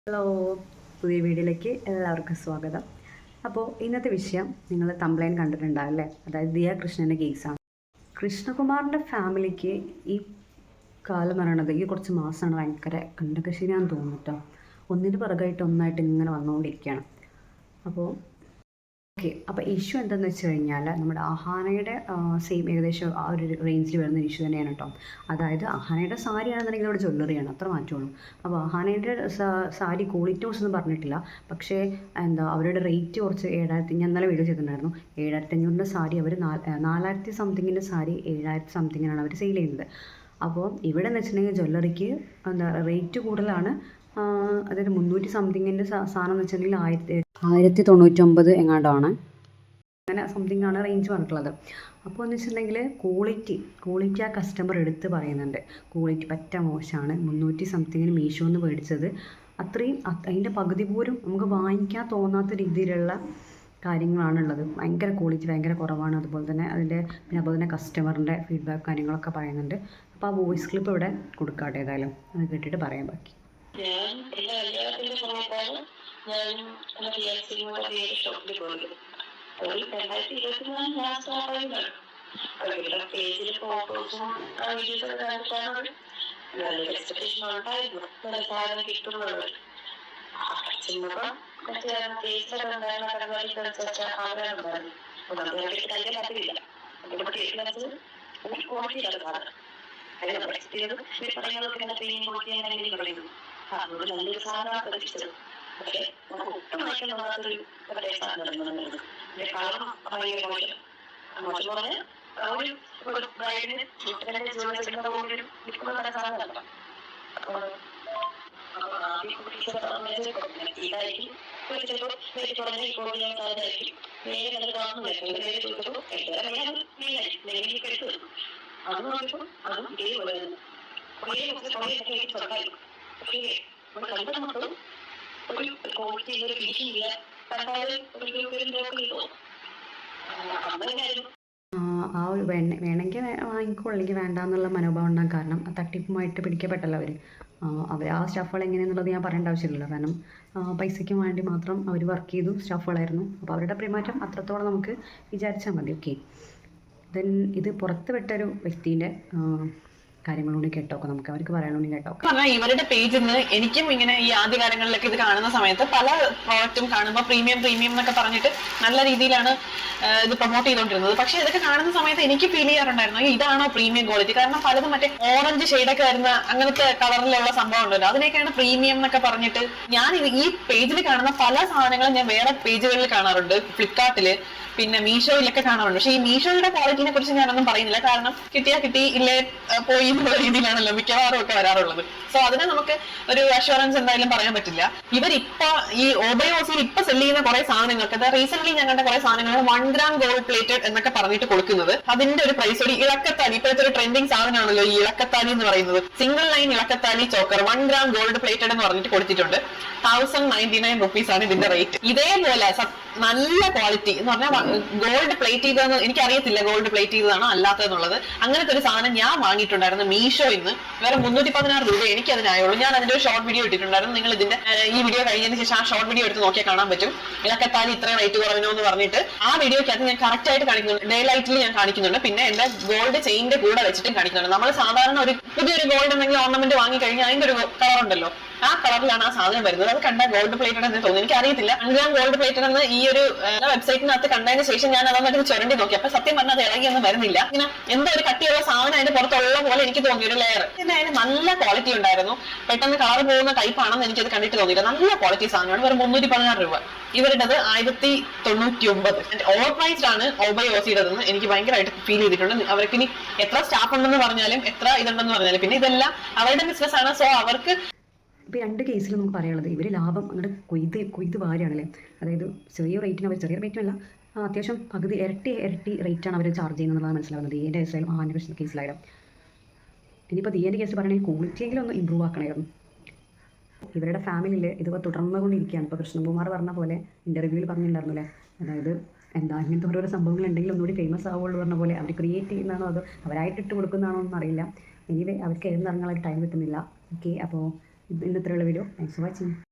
Hello, പുതിയ വീഡിയോയിലേക്ക് എല്ലാവർക്കും സ്വാഗതം. അപ്പോൾ ഇന്നത്തെ വിഷയം നിങ്ങൾ തംബ്ലൈൻ കണ്ടിട്ടുണ്ടാവും അല്ലേ? അതായത് ദിയ കൃഷ്ണൻ്റെ കേസാണ്. കൃഷ്ണകുമാറിൻ്റെ ഫാമിലിക്ക് ഈ കാലം എന്ന് പറയുന്നത് ഈ കുറച്ച് മാസമാണ് ഭയങ്കര കണ്ടകശിനാന്ന് തോന്നുന്നു. ഒന്നിന് പിറകായിട്ട് ഒന്നായിട്ട് ഇങ്ങനെ വന്നുകൊണ്ടിരിക്കുകയാണ്. അപ്പോൾ ഇഷ്യൂ എന്താണെന്ന് വെച്ച് കഴിഞ്ഞാൽ നമ്മുടെ അഹാനയുടെ സെയിം ഏകദേശം ആ ഒരു റേഞ്ചിൽ വരുന്ന ഇഷ്യൂ തന്നെയാണ് കേട്ടോ. അതായത് അഹാനയുടെ സാരി ആണെന്നുണ്ടെങ്കിൽ അവിടെ ജ്വല്ലറിയാണ്, അത്ര മാറ്റമുള്ളൂ. അപ്പോൾ അഹാനയുടെ സാരി ക്വാളിറ്റി ഒന്നും പറഞ്ഞിട്ടില്ല. പക്ഷേ അവരുടെ റേറ്റ് കുറച്ച് 7000, ഞാൻ ഇന്നലെ വീഡിയോ ചെയ്തിട്ടുണ്ടായിരുന്നു. 7500 സാരി അവർ 4000 സംതിങ്ങിൻ്റെ സാരി 7000 സംതിങ്ങിനാണ് അവർ സെയിൽ ചെയ്യുന്നത്. അപ്പോൾ ഇവിടെ എന്ന് വെച്ചിട്ടുണ്ടെങ്കിൽ ജ്വല്ലറിക്ക് റേറ്റ് കൂടുതലാണ്. അതായത് 300 സംതിങ്ങിൻ്റെ സാധനം എന്ന് വെച്ചിട്ടുണ്ടെങ്കിൽ 1099 എങ്ങാണ്ടാണ്, അങ്ങനെ സംതിങ് ആണ് റേഞ്ച് പറഞ്ഞിട്ടുള്ളത്. അപ്പോൾ എന്ന് വെച്ചിട്ടുണ്ടെങ്കിൽ ക്വാളിറ്റി ആ കസ്റ്റമർ എടുത്ത് പറയുന്നുണ്ട്. ക്വാളിറ്റി പറ്റ മോശമാണ്. 300 സംതിങ്ങിന് മീഷോന്ന് മേടിച്ചത് അത്രയും അതിൻ്റെ പകുതി പോലും നമുക്ക് വാങ്ങിക്കാൻ തോന്നാത്ത രീതിയിലുള്ള കാര്യങ്ങളാണുള്ളത്. ഭയങ്കര ക്വാളിറ്റി ഭയങ്കര കുറവാണ്. അതുപോലെ തന്നെ കസ്റ്റമറിൻ്റെ ഫീഡ്ബാക്ക് കാര്യങ്ങളൊക്കെ പറയുന്നുണ്ട്. അപ്പോൾ ആ വോയിസ് ക്ലിപ്പ് ഇവിടെ കൊടുക്കാട്ടെ, ഏതായാലും അത് കേട്ടിട്ട് പറയാൻ ബാക്കി. ഒരു 2024 ഞാൻ സ്റ്റാർട്ട് ചെയ്യുന്നത് അവരുടെ പേജിൽ ഫോട്ടോസും വീഡിയോസൊക്കെ കാണിച്ചാണ് നല്ലൊരു എക്സ്പെക്ടേഷൻ ഉണ്ടായിരുന്നു. നല്ല സാധനം കിട്ടുന്നുള്ളത് ചെന്നപ്പം മറ്റേ പേജിലൊക്കെ ഉണ്ടായിരുന്ന പരിപാടിക്കനുസരിച്ച് ആഗ്രഹമുണ്ടായിരുന്നു. അപ്പോൾ നമുക്ക് കല്യാണം അതിലില്ല. അതിൻ്റെ പേജിനകത്ത് ഒരു ക്വാളിറ്റിയിലാണ് സാധനം. അതിന് നമ്മൾ എക്സ്പെക്ട് ചെയ്തത് പറയുന്നതൊക്കെ നല്ല ക്ലീൻ ക്വാളിറ്റി അങ്ങനെ പറയുന്നു. അതുകൊണ്ട് നല്ലൊരു സാധനമാണ് പ്രതീക്ഷിച്ചത്. പക്ഷേ നമുക്ക് ഒട്ടും വായിക്കാൻ തോന്നാത്തൊരു സാധനം നടന്നത്. കളറും ഭയങ്കര മോശം പറഞ്ഞാൽ ഒരു ബ്രൈഡിന് വിൽക്കുന്ന സാധനമല്ല. അപ്പോൾ ഇതായിരിക്കും ചിലപ്പോൾ നേരിട്ട് പറഞ്ഞ ഇപ്പോൾ ഞാൻ സാധനമായിരിക്കും നേരെ നല്ല കാണുന്നില്ല. നേരെ ചോദിച്ചപ്പോൾ മെയിനായിരിക്കും എടുത്തത്. അത് നോക്കിയപ്പോൾ അതും ഇതേപോലെ കുറേ സർക്കാരും. പക്ഷേ നമ്മൾ കണ്ട മക്കളും ഒരു ക്വാളിറ്റി ഒരു ഫിനിഷിംഗ് ഇല്ല. ആ ഒരു വേണമെങ്കിൽ വാങ്ങിക്കോ അല്ലെങ്കിൽ വേണ്ട എന്നുള്ള മനോഭാവം ഉണ്ടാകും. കാരണം തട്ടിപ്പുമായിട്ട് പിടിക്കപ്പെട്ടല്ലോ അവർ ആ സ്റ്റാഫുകൾ എങ്ങനെയാണെന്നുള്ളത് ഞാൻ പറയേണ്ട ആവശ്യമില്ലല്ലോ. കാരണം പൈസയ്ക്ക് വേണ്ടി മാത്രം അവർ വർക്ക് ചെയ്തു സ്റ്റാഫുകളായിരുന്നു. അപ്പോൾ അവരുടെ പെരുമാറ്റം അത്രത്തോളം നമുക്ക് വിചാരിച്ചാൽ മതി. ഓക്കെ, ദെൻ ഇത് പുറത്ത് വിട്ടൊരു വ്യക്തിൻ്റെ കാര്യങ്ങളോട് കേട്ടോക്കാം, നമുക്ക് അവർക്ക് പറയാനോട് കേട്ടോക്കാം. ഇവരുടെ പേജിൽ നിന്ന് എനിക്കും ഇങ്ങനെ ഈ ആദ്യ കാലങ്ങളിലൊക്കെ ഇത് കാണുന്ന സമയത്ത് പല പ്രോഡക്റ്റും കാണുമ്പോൾ പ്രീമിയം എന്നൊക്കെ പറഞ്ഞിട്ട് നല്ല രീതിയിലാണ് ഇത് പ്രൊമോട്ട് ചെയ്തുകൊണ്ടിരുന്നത്. പക്ഷെ ഇതൊക്കെ കാണുന്ന സമയത്ത് എനിക്ക് ഫീൽ ചെയ്യാറുണ്ടായിരുന്നു ഇതാണോ പ്രീമിയം ക്വാളിറ്റി. കാരണം പലതും മറ്റേ ഓറഞ്ച് ഷെയ്ഡൊക്കെ വരുന്ന അങ്ങനത്തെ കളറിലുള്ള സംഭവം ഉണ്ടല്ലോ, അതിനൊക്കെയാണ് പ്രീമിയം എന്നൊക്കെ പറഞ്ഞിട്ട്. ഞാൻ ഈ പേജിൽ കാണുന്ന പല സാധനങ്ങളും ഞാൻ വേറെ പേജുകളിൽ കാണാറുണ്ട്, ഫ്ലിപ്കാർട്ടില് പിന്നെ മീഷോയിലൊക്കെ കാണാറുണ്ട്. പക്ഷെ ഈ മീഷോയുടെ ക്വാളിറ്റിനെ കുറിച്ച് ഞാനൊന്നും പറയുന്നില്ല. കാരണം കിട്ടിയാ കിട്ടി, ഇല്ലേ പോയി എന്നുള്ള രീതിയിലാണല്ലോ മിക്കവാറും ഒക്കെ വരാറുള്ളത്. സോ അതിനെ നമുക്ക് ഒരു അഷ്വറൻസ് എന്തായാലും പറയാൻ പറ്റില്ല. ഇവരിപ്പോ ഈ ഓബയോസിൽ ഇപ്പൊ സെല് ചെയ്യുന്ന കുറെ സാധനങ്ങൾക്ക്, റീസെന്റ് ഞാൻ കണ്ട കുറെ സാധനങ്ങൾ 1 gram ഗോൾഡ് പ്ലേറ്റഡ് എന്നൊക്കെ പറഞ്ഞിട്ട് കൊടുക്കുന്നത്. അതിന്റെ ഒരു പ്രൈസ് ഒരു ഇളക്കത്താലി, ഇപ്പോഴത്തെ ഒരു ട്രെൻഡിങ് സാധനമാണല്ലോ ഈ ഇളക്കത്താലി എന്ന് പറയുന്നത്. സിംഗിൾ ലൈൻ ഇളക്കത്താലി ചോക്കർ 1 gram ഗോൾഡ് പ്ലേറ്റഡ് എന്ന് പറഞ്ഞിട്ട് കൊടുത്തിട്ടുണ്ട്. 1099 rupees ആണ് ഇതിന്റെ റേറ്റ്. ഇതേപോലെ നല്ല ക്വാളിറ്റി എന്ന് പറഞ്ഞാൽ ഗോൾഡ് പ്ലേറ്റ് ചെയ്തതെന്ന് എനിക്കറിയത്തില്ല, ഗോൾഡ് പ്ലേറ്റ് ചെയ്തതാണോ അല്ലാത്തതെന്നുള്ളത്. അങ്ങനത്തെ ഒരു സാധനം ഞാൻ വാങ്ങിയിട്ടുണ്ടായിരുന്നു മീഷോയിൽ നിന്ന്. വേറെ 316 രൂപ എനിക്ക് അതിനായുള്ളൂ. ഞാൻ അതിന്റെ ഒരു ഷോർട്ട് വീഡിയോ ഇട്ടിട്ടുണ്ടായിരുന്നു. നിങ്ങൾ ഇതിന്റെ ഈ വീഡിയോ കഴിഞ്ഞതിന് ശേഷം ആ ഷോർട്ട് വീഡിയോ എടുത്ത് നോക്കിയാൽ കാണാൻ പറ്റും. ഇളക്കത്താലി ഇത്രയും റേറ്റ് കുറവിനോ എന്ന് പറഞ്ഞിട്ട് ആ വീഡിയോക്കകത്ത് ഞാൻ കറക്റ്റ് ആയിട്ട് കാണിക്കുന്നുണ്ട്. ഡേ ലൈറ്റിൽ ഞാൻ കാണിക്കുന്നുണ്ട്. പിന്നെ എന്റെ ഗോൾഡ് ചെയിന്റെ കൂടെ വെച്ചിട്ടും കാണിക്കുന്നുണ്ട്. നമ്മൾ സാധാരണ ഒരു പുതിയൊരു ഗോൾഡ് എന്തെങ്കിലും ഓർണമെന്റ് വാങ്ങി കഴിഞ്ഞാൽ അതിന്റെ ഒരു കളർ ഉണ്ടല്ലോ, ആ കളറിലാണ് ആ സാധനം വരുന്നത്. അത് കണ്ട ഗോൾഡ് പ്ലേറ്റഡ് എന്ന് തോന്നുന്നു. എനിക്ക് അറിയത്തില്ല 1 gram ഗോൾഡ് പ്ലേറ്റഡ് എന്ന് ഈ ഒരു വെബ്സൈറ്റിനകത്ത് കണ്ടതിന് ശേഷം ഞാൻ അതൊന്നിട്ട് ചുരണ്ടി നോക്കി. അപ്പൊ സത്യം പറഞ്ഞാൽ അത് ഇളകിയൊന്നും വരുന്നില്ല. ഇങ്ങനെ എന്തോ ഒരു കട്ടിയുള്ള സാധനം അതിന്റെ പുറത്തുള്ള പോലെ എനിക്ക് തോന്നി, ഒരു ലെയർ. എന്തായാലും നല്ല ക്വാളിറ്റി ഉണ്ടായിരുന്നു. പെട്ടെന്ന് കളർ പോകുന്ന ടൈപ്പ് ആണെന്ന് എനിക്കത് കണ്ടിട്ട് തോന്നിയില്ല. നല്ല ക്വാളിറ്റി സാധനമാണ്. വെറും 316 രൂപ. ഇവരുടേത് 1099. ഓവർ പ്രൈസ്ഡ് ആണ് ഓബയോസിയുടേതെന്ന് എനിക്ക് ഭയങ്കരമായിട്ട് ഫീൽ ചെയ്തിട്ടുണ്ട്. അവർക്ക് ഇനി എത്ര സ്റ്റാഫ് ഉണ്ടെന്ന് പറഞ്ഞാലും എത്ര ഇതുണ്ടെന്ന് പറഞ്ഞാലും പിന്നെ ഇതെല്ലാം അവരുടെ ബിസിനസ് ആണ്. സോ അവർക്ക് ഇപ്പോൾ 2 കേസിൽ നമുക്ക് പറയാനുള്ളത് ഇവർ ലാഭം അങ്ങോട്ട് കൊയ്ത് വാരുകയാണല്ലേ. അതായത് ചെറിയ റേറ്റിന് അവർ ചെറിയ റേറ്റിനല്ല, അത്യാവശ്യം പകുതി ഇരട്ടി റേറ്റാണ് അവർ ചാർജ് ചെയ്യുന്നതെന്നാണ് മനസ്സിലാവുന്നത്. ദിയേൻ്റെ കേസിലായാലും ആൻ്റെ കേസിലായാലും. ഇനിയിപ്പോൾ ദിയേൻ്റെ കേസ് പറയണമെങ്കിൽ ക്വാളിറ്റിയെങ്കിലും ഒന്ന് ഇമ്പ്രൂവ് ആക്കണമായിരുന്നു. ഇവരുടെ ഫാമിലിയിൽ ഇതിപ്പോൾ തുടർന്നുകൊണ്ടിരിക്കുകയാണ്. ഇപ്പോൾ കൃഷ്ണകുമാർ പറഞ്ഞ പോലെ ഇൻ്റർവ്യൂവിൽ പറഞ്ഞിട്ടുണ്ടായിരുന്നില്ലേ, അതായത് ഇങ്ങനത്തെ ഓരോരോ സംഭവങ്ങൾ ഉണ്ടെങ്കിൽ ഒന്നുകൂടി ഫേമസ് ആവുള്ളൂ പറഞ്ഞ പോലെ അവർ ക്രിയേറ്റ് ചെയ്യുന്നതാണോ അതോ അവരായിട്ടിട്ട് കൊടുക്കുന്നതാണോ എന്ന് അറിയില്ല. എനിവേ അവർക്ക് എഴുതുന്നിറങ്ങാനായിട്ട് ടൈം കിട്ടുന്നില്ല. ഓക്കെ, അപ്പോൾ ഇന്നത്രയുള്ള വീഡിയോ. Thanks for watching.